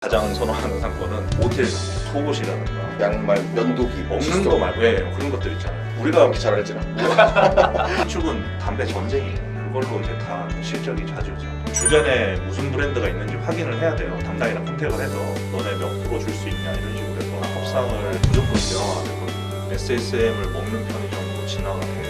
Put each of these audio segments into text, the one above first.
가장 선호하는 상권은 모텔, 속옷이라든가 양말, 면도기, 먹는 거 말고 그런 것들 있잖아요. 우리가 이렇게 잘 알지나. 축은 담배 전쟁이에요. 그걸로 이제 다 실적이 좌지우지. 주변에 무슨 브랜드가 있는지 확인을 해야 돼요. 담당이랑 컨택을 해서 너네 몇 프로 줄 수 있냐 이런 식으로 해서 합상을 무조건 명하게 되거든요. SSM을 먹는 편의점으로 지나가게.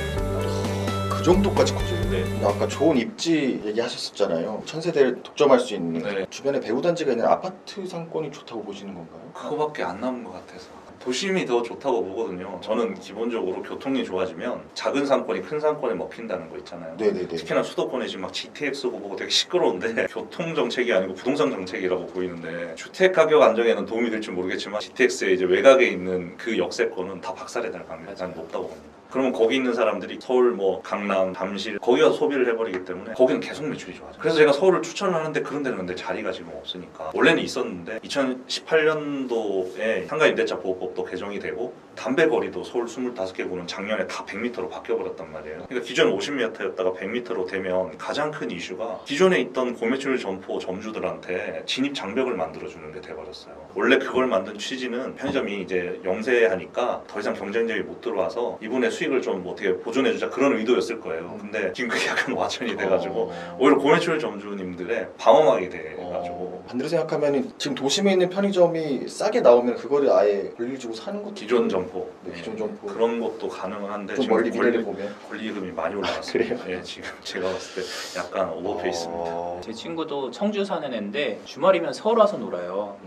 그 정도까지 커져요. 네. 아까 좋은 입지 얘기하셨었잖아요. 천세대를 독점할 수 있는 네. 주변에 배우 단지가 있는 아파트 상권이 좋다고 보시는 건가요? 그거밖에 안 남은 것 같아서. 도심이 더 좋다고 보거든요. 저는 기본적으로 교통이 좋아지면 작은 상권이 큰 상권에 먹힌다는 거 있잖아요. 네네네. 특히나 수도권에 지금 막 GTX 보고 되게 시끄러운데 교통 정책이 아니고 부동산 정책이라고 보이는데 주택 가격 안정에는 도움이 될지 모르겠지만 GTX의 이제 외곽에 있는 그 역세권은 다 박살이 날 가능성이 난 높다고 봅니다. 그러면 거기 있는 사람들이 서울, 뭐 강남, 잠실 거기 가서 소비를 해버리기 때문에 거기는 계속 매출이 좋아져. 그래서 제가 서울을 추천을 하는데 그런 데는 근데 자리가 지금 없으니까 원래는 있었는데 2018년도에 상가임대차보호법도 개정이 되고 담배거리도 서울 25개구는 작년에 다 100m로 바뀌어버렸단 말이에요. 그러니까 기존 50m였다가 100m로 되면 가장 큰 이슈가 기존에 있던 고매출 점포 점주들한테 진입 장벽을 만들어주는 게 돼버렸어요. 원래 그걸 만든 취지는 편의점이 이제 영세하니까 더 이상 경쟁력이 못 들어와서 이분의 수익을 좀 어떻게 보존해주자 그런 의도였을 거예요. 근데 지금 그게 약간 와전이 돼가지고 오히려 고매출 점주님들의 방어막이 돼가지고 반대로 생각하면 지금 도심에 있는 편의점이 싸게 나오면 그거를 아예 권리를 주고 사는 것도 기존 점포 네, 기존 점포 그런 것도 가능은 한데 좀 지금 멀리 미래를 보면 권리금이 많이 올라갔어요. 그래요? 예, 지금 제가 봤을 때 약간 오버페이스입니다. 제 친구도 청주 사는 애인데 주말이면 서울 와서 놀아요.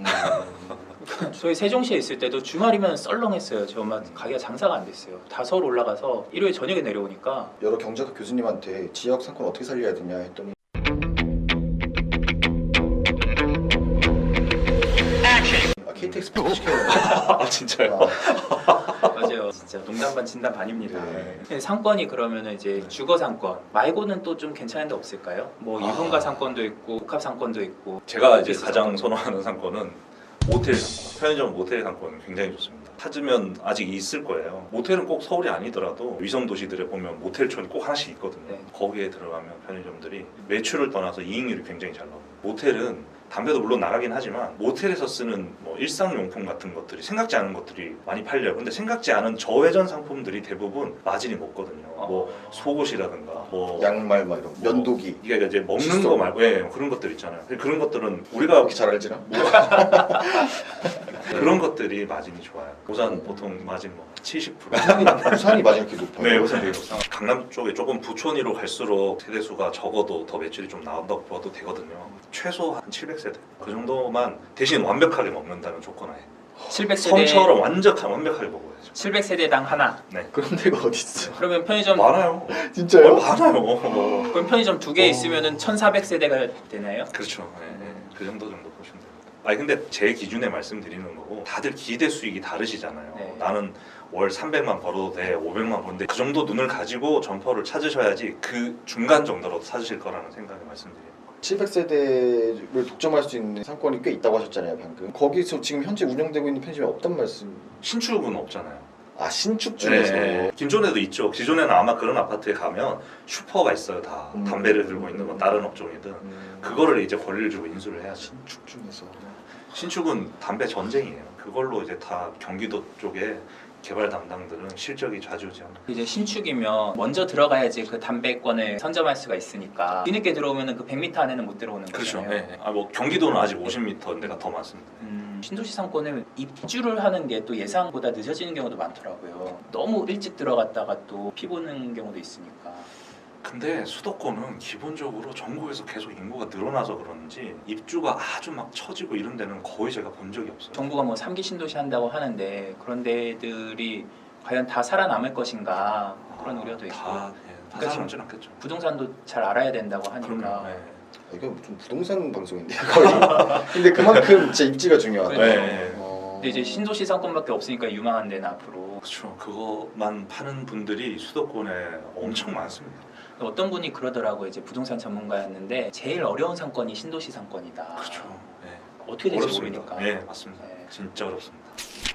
저희 세종시에 있을 때도 주말이면 썰렁했어요. 정말 가게가 장사가 안 됐어요. 다 서울 올라가서 일요일 저녁에 내려오니까 여러 경제학 교수님한테 지역 상권 어떻게 살려야 되냐 했더니 KTX 시켜야 돼. 아 진짜요? 맞아요. 진짜 농담 반 진담 반입니다. 네. 근데 상권이 그러면은 이제 주거 상권 말고는 또 좀 괜찮은 데 없을까요? 뭐 이분가 상권도 있고 복합 상권도 있고 제가 이제 오피스 가장 상권. 선호하는 상권은 모텔 상권. 편의점 모텔 상권은 굉장히 좋습니다. 찾으면 아직 있을 거예요. 모텔은 꼭 서울이 아니더라도 위성 도시들에 보면 모텔촌이 꼭 하나씩 있거든요. 네. 거기에 들어가면 편의점들이 매출을 떠나서 이익률이 굉장히 잘 나옵니다. 모텔은 담배도 물론 나가긴 하지만 모텔에서 쓰는 뭐 일상용품 같은 것들이 생각지 않은 것들이 많이 팔려요. 근데 생각지 않은 저외전 상품들이 대부분 마진이 높거든요. 뭐 속옷이라든가 뭐 양말 막 이런 면도기 이게 이제 먹는 칫솔. 거 말고 그런 것들 있잖아요. 그런 것들은 우리가 이렇게 잘 알지나? 그런 것들이 마진이 좋아요. 우선 보통 마진 뭐 70%. 부산이 맞아 이렇게 높아요. 네, 우선 되게 높아요. 강남 쪽에 조금 부촌위로 갈수록 세대수가 적어도 더 매출이 좀 나온다고 봐도 되거든요. 최소 한 700세대 그 정도만 대신 완벽하게 먹는다는 조건 하에 700세대 성처럼 완벽하게 먹어야죠. 700세대당 하나. 네, 그런 데가 어디 있어? 그러면 편의점 많아요. 진짜요? 많아요. 그럼 편의점 두 개 있으면은 1,400세대가 되나요? 그렇죠. 그 정도 보시면 돼요. 아니 근데 제 기준에 말씀드리는 거고 다들 기대 수익이 다르시잖아요. 네. 나는 월 300만 벌어도 돼, 500만 버는데 그 정도 눈을 가지고 점포를 찾으셔야지 그 중간 정도로 찾으실 거라는 생각에 말씀드려요. 700세대를 독점할 수 있는 상권이 꽤 있다고 하셨잖아요 방금. 거기서 지금 현재 운영되고 있는 편의점이 없단 말씀. 신축은 없잖아요. 아 신축 중에서 김존에도 있죠. 기존에는 아마 그런 아파트에 가면 슈퍼가 있어요. 다 담배를 들고 있는 건 다른 업종이든 그거를 이제 권리를 주고 인수를 해야지. 신축 중에서 신축은 담배 전쟁이에요. 그걸로 이제 다 경기도 쪽에 개발 담당들은 실적이 좌지우지합니다. 이제 신축이면 먼저 들어가야지 그 담배권을 선점할 수가 있으니까 뒤늦게 들어오면은 그 100m 안에는 못 들어오는 그렇죠. 거잖아요. 뭐 경기도는 아직 50m인데가 더 많습니다. 신도시 상권은 입주를 하는 게 또 예상보다 늦어지는 경우도 많더라고요. 너무 일찍 들어갔다가 또 피 보는 경우도 있으니까. 근데 수도권은 기본적으로 전국에서 계속 인구가 늘어나서 그런지 입주가 아주 막 처지고 이런 데는 거의 제가 본 적이 없어요. 정부가 뭐 3기 신도시 한다고 하는데 그런 데들이 과연 다 살아남을 것인가 그런 우려도 있고. 다 그러니까 살아남진 않겠죠. 부동산도 잘 알아야 된다고 하니까. 그럼요. 이거 좀 부동산 방송인데요 거의. 근데 그만큼 진짜 입지가 중요하다. 네. 근데 이제 신도시 상권밖에 없으니까 유망한 데는 앞으로. 그렇죠. 그것만 파는 분들이 수도권에 엄청 많습니다. 어떤 분이 그러더라고요. 이제 부동산 전문가였는데 제일 어려운 상권이 신도시 상권이다. 그렇죠. 네. 어떻게 될지 어렵습니다. 모르니까. 네, 맞습니다. 네. 진짜 어렵습니다.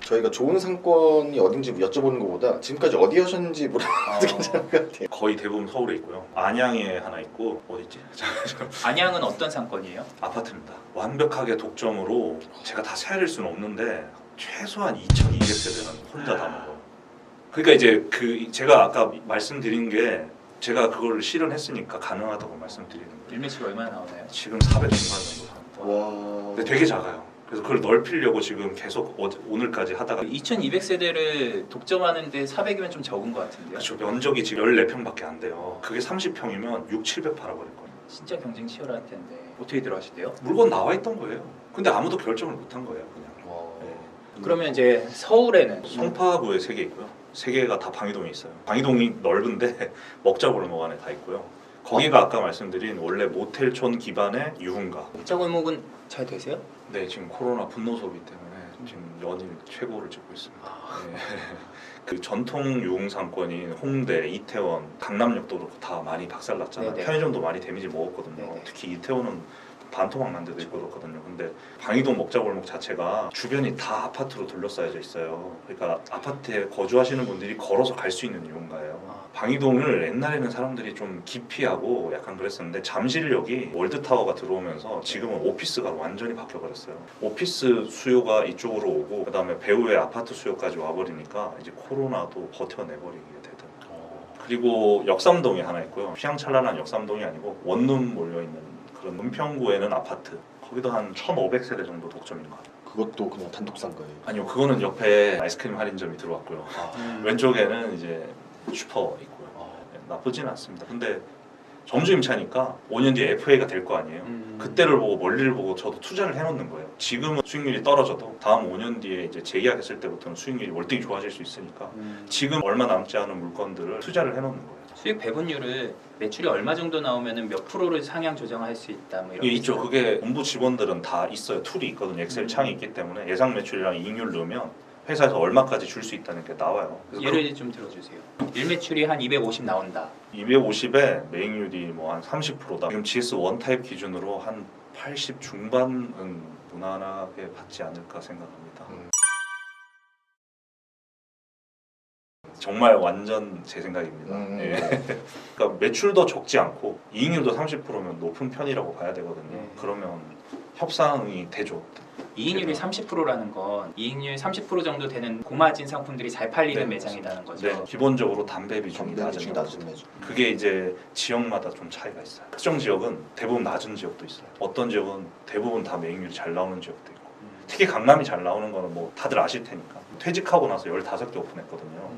저희가 좋은 상권이 어딘지 여쭤보는 것보다 지금까지 어디 하셨는지 물어봐도 괜찮을 것 같아요. 거의 대부분 서울에 있고요. 안양에 하나 있고 어딨지? 안양은 어떤 상권이에요? 아파트입니다. 완벽하게 독점으로 제가 다 세야될 수는 없는데 최소한 2,200세대는 혼자 다 먹어요. 그러니까 이제 그 제가 아까 말씀드린 게 제가 그걸 실현했으니까 가능하다고 말씀드리는 거예요. 일매출 얼마나 나오나요? 지금 400 중반 정도 합니다. 와. 근데 되게 작아요. 그래서 그걸 넓히려고 지금 계속 오늘까지 하다가 2200세대를 독점하는데 400이면 좀 적은 것 같은데요? 그렇죠. 면적이 지금 14평밖에 안 돼요. 그게 30평이면 6, 700 팔아버릴 거예요. 진짜 경쟁 치열할 텐데 어떻게 들어가시대요? 물건 나와 있던 거예요. 근데 아무도 결정을 못 한 거예요. 그냥. 와. 네. 그러면 이제 서울에는 송파구에 3개 있고요. 3개가 다 방이동에 있어요. 방이동이 넓은데 먹자골목 안에 다 있고요. 거기가 아까 말씀드린 원래 모텔촌 기반의 유흥가. 목자골목은 잘 되세요? 네, 지금 코로나 분노 소비 때문에 지금 연일 최고를 찍고 있습니다. 네. 그 전통 유흥 상권인 홍대, 이태원, 강남역도 그렇고 다 많이 박살났잖아요. 네네. 편의점도 많이 데미지 먹었거든요. 네네. 특히 이태원은 반토막 난 데도 있고 그렇거든요. 근데 방이동 먹자골목 자체가 주변이 다 아파트로 둘러싸여져 있어요. 그러니까 아파트에 거주하시는 분들이 걸어서 갈 수 있는 유흥가예요. 방이동을 옛날에는 사람들이 좀 기피하고 약간 그랬었는데 잠실역이 월드타워가 들어오면서 지금은 오피스가 완전히 바뀌어버렸어요. 오피스 수요가 이쪽으로 오고 그 다음에 배후의 아파트 수요까지 와버리니까 이제 코로나도 버텨내버리게 되더라고요. 그리고 역삼동에 하나 있고요. 휘황찬란한 역삼동이 아니고 원룸 몰려있는 그런 은평구에는 아파트 거기도 한 1,500세대 정도 독점인 것 같아요. 그것도 그냥 단독 산 거예요. 아니요, 그거는 옆에 아이스크림 할인점이 들어왔고요. 왼쪽에는 이제 슈퍼 있고요. 네, 나쁘진 않습니다. 근데 점주 임차니까 5년 뒤에 FA가 될 거 아니에요. 그때를 보고 멀리를 보고 저도 투자를 해놓는 거예요. 지금은 수익률이 떨어져도 다음 5년 뒤에 이제 재계약했을 때부터는 수익률이 월등히 좋아질 수 있으니까 지금 얼마 남지 않은 물건들을 투자를 해놓는 거예요. 수익 배분율을 매출이 얼마 정도 나오면 몇 프로를 상향 조정할 수 있다 뭐 이런 이게 게 있죠. 있어요? 그게 본부 직원들은 다 있어요. 툴이 있거든요. 엑셀 창이 있기 때문에 예상 매출이랑 이익률 넣으면 회사에서 얼마까지 줄 수 있다는 게 나와요. 그래서 예를 좀 들어주세요. 일매출이 한 250 나온다. 250에 매익률이 뭐 한 30%다. 지금 GS 원 타입 기준으로 한 80 중반은 무난하게 받지 않을까 생각합니다. 정말 완전 제 생각입니다. 예. 그러니까 매출도 적지 않고 이익률도 30%면 높은 편이라고 봐야 되거든요. 네. 그러면 협상이 되죠. 이익률이 그래서- 30%라는 건 이익률 30% 정도 되는 고마진 상품들이 잘 팔리는 네, 매장이라는 거죠. 네, 기본적으로 담배 비중이 정대 낮은 비중이 거. 낮은 매주. 그게 이제 지역마다 좀 차이가 있어요. 특정 지역은 대부분 낮은 지역도 있어요. 어떤 지역은 대부분 다 매익률이 잘 나오는 지역도 있고. 특히 강남이 잘 나오는 거는 뭐 다들 아실 테니까. 퇴직하고 나서 15개 오픈했거든요.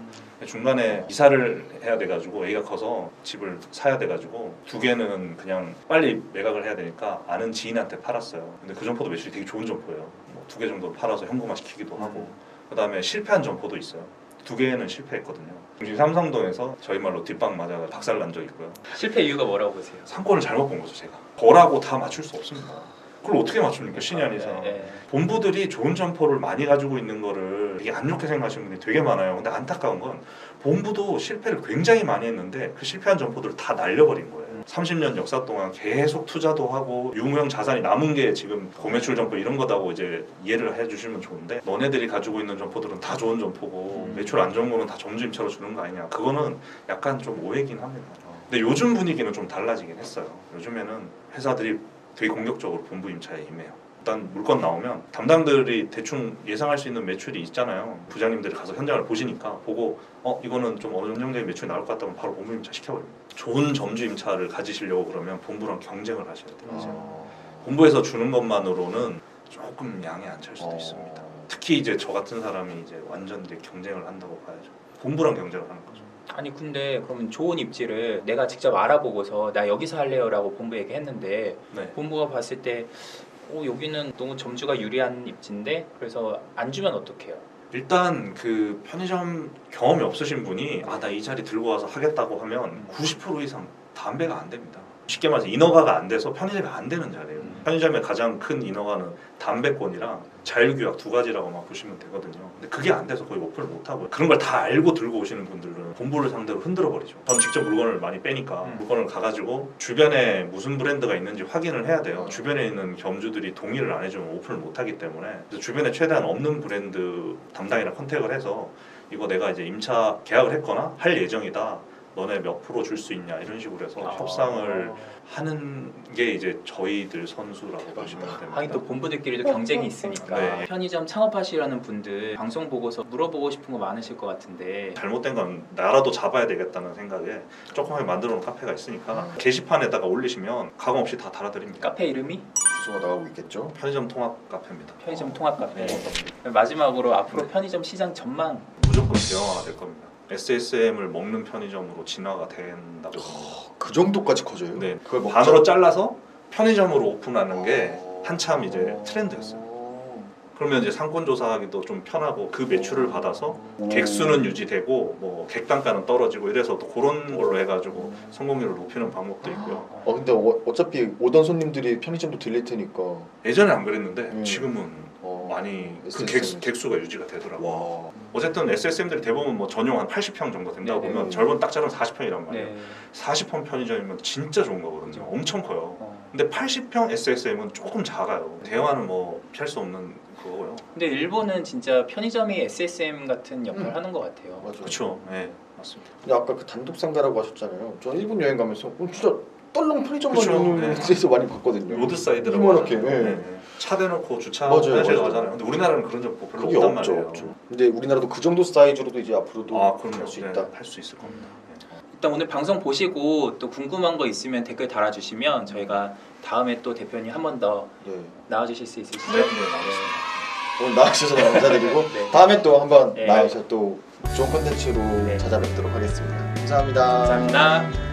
중간에 이사를 해야 돼가지고 애가 커서 집을 사야 돼가지고 2개는 그냥 빨리 매각을 해야 되니까 아는 지인한테 팔았어요. 근데 그 점포도 매출이 되게 좋은 점포예요. 뭐 2개 정도 팔아서 현금화 시키기도 하고 그 다음에 실패한 점포도 있어요. 2개는 실패했거든요. 지금 삼성동에서 저희 말로 뒷방 맞아 박살난 적 있고요. 실패 이유가 뭐라고 보세요? 상권을 잘못 본 거죠 제가. 거라고 다 맞출 수 없습니다. 그걸 어떻게 맞춥니까 신이 아닌 이상. 네. 본부들이 좋은 점포를 많이 가지고 있는 거를 되게 안 좋게 생각하시는 분들이 되게 많아요. 근데 안타까운 건 본부도 실패를 굉장히 많이 했는데 그 실패한 점포들을 다 날려버린 거예요. 30년 역사 동안 계속 투자도 하고 유무형 자산이 남은 게 지금 고매출 점포 이런 거다고 이제 이해를 해주시면 좋은데 너네들이 가지고 있는 점포들은 다 좋은 점포고 매출 안 좋은 거는 다 점주 임차로 주는 거 아니냐. 그거는 약간 좀 오해긴 합니다. 근데 요즘 분위기는 좀 달라지긴 했어요. 요즘에는 회사들이 되게 공격적으로 본부 임차에 임해요. 일단 물건 나오면 담당들이 대충 예상할 수 있는 매출이 있잖아요. 부장님들이 가서 현장을 보시니까 보고 이거는 좀 어느 정도의 매출이 나올 것 같다면 바로 본부 임차 시켜버립니다. 좋은 점주 임차를 가지시려고 그러면 본부랑 경쟁을 하셔야 돼요. 본부에서 주는 것만으로는 조금 양이 안 찰 수도 있습니다. 특히 이제 저 같은 사람이 이제 완전 이제 경쟁을 한다고 봐야죠. 본부랑 경쟁을 하는 거죠. 아니 근데 그러면 좋은 입지를 내가 직접 알아보고서 나 여기서 할래요라고 본부에게 했는데 네. 본부가 봤을 때 여기는 너무 점주가 유리한 입지인데 그래서 안 주면 어떡해요? 일단 그 편의점 경험이 없으신 분이 나 이 자리 들고 와서 하겠다고 하면 90% 이상 담배가 안 됩니다. 쉽게 말해서 인허가가 안 돼서 편의점이 안 되는 자리예요. 편의점의 가장 큰 인허가는 담배권이랑 자율규약 두 가지라고만 보시면 되거든요. 근데 그게 안 돼서 거의 오픈을 못 하고요. 그런 걸 다 알고 들고 오시는 분들은 본부를 상대로 흔들어 버리죠. 저는 직접 물건을 많이 빼니까 물건을 가가지고 주변에 무슨 브랜드가 있는지 확인을 해야 돼요. 주변에 있는 점주들이 동의를 안 해주면 오픈을 못 하기 때문에 그래서 주변에 최대한 없는 브랜드 담당이랑 컨택을 해서 이거 내가 이제 임차 계약을 했거나 할 예정이다. 너네 몇 프로 줄 수 있냐 이런 식으로 해서 협상을 하는 게 이제 저희들 선수라고 보시면 됩니다. 하긴 또 본부들끼리도 경쟁이 있으니까. 네. 편의점 창업하시려는 분들 방송 보고서 물어보고 싶은 거 많으실 것 같은데 잘못된 건 나라도 잡아야 되겠다는 생각에 조그맣게 만들어 놓은 카페가 있으니까 게시판에다가 올리시면 가감 없이 다 달아드립니다. 카페 이름이 주소가 나가고 있겠죠. 편의점 통합 카페입니다. 편의점 통합 카페. 네. 마지막으로 앞으로 편의점 시장 전망. 무조건 대형화가 될 겁니다. SSM을 먹는 편의점으로 진화가 된다고 봅니다. 그 정도까지 커져요? 네. 그걸 먹자? 반으로 잘라서 편의점으로 오픈하는 게 한참 이제 트렌드였어요. 그러면 이제 상권 조사하기도 좀 편하고 그 매출을 받아서 객수는 유지되고 뭐 객단가는 떨어지고 이래서 또 그런 걸로 해가지고 성공률을 높이는 방법도 있고요. 근데 어차피 오던 손님들이 편의점도 들릴 테니까. 예전에 안 그랬는데 지금은 많이 그 SSM. 객수가 유지가 되더라고요. 와. 어쨌든 SSM들이 대부분 뭐 전용 한 80평 정도 된다고 네네. 보면 절반 딱 자르면 40평이란 말이에요. 네. 40평 편의점이면 진짜 좋은 거거든요. 그렇죠. 엄청 커요. 어. 근데 80평 SSM은 조금 작아요. 대화는 뭐 피할 수 없는 그거고요. 근데 일본은 진짜 편의점이 SSM 같은 역할을 하는 것 같아요. 맞아. 그렇죠. 네, 맞습니다. 근데 아까 그 단독 상가라고 하셨잖아요. 저 일본 여행 가면서 진짜 떨렁 편의점만 그쵸, 있는 네. 데서 많이 봤거든요. 로드사이드라고 이만하게, 하잖아요. 네. 네. 차 대놓고 맞아요, 주차하셔서 맞아요. 가잖아요. 근데 우리나라는 그런 적 별로 그게 없단 없죠, 말이에요. 없죠. 근데 우리나라도 그 정도 사이즈로도 이제 앞으로도 아, 할 그럼요. 수 네, 있다. 할 수 있을 겁니다. 네. 일단 오늘 방송 보시고 또 궁금한 거 있으면 댓글 달아주시면 저희가 다음에 또 대표님 한 번 더 네. 나와주실 수 있으시죠? 네, 알겠습니다. 오늘 나와주셔서 너무 감사드리고 네. 다음에 또 한번 네. 나와서 또 좋은 콘텐츠로 네. 찾아뵙도록 하겠습니다. 감사합니다. 감사합니다.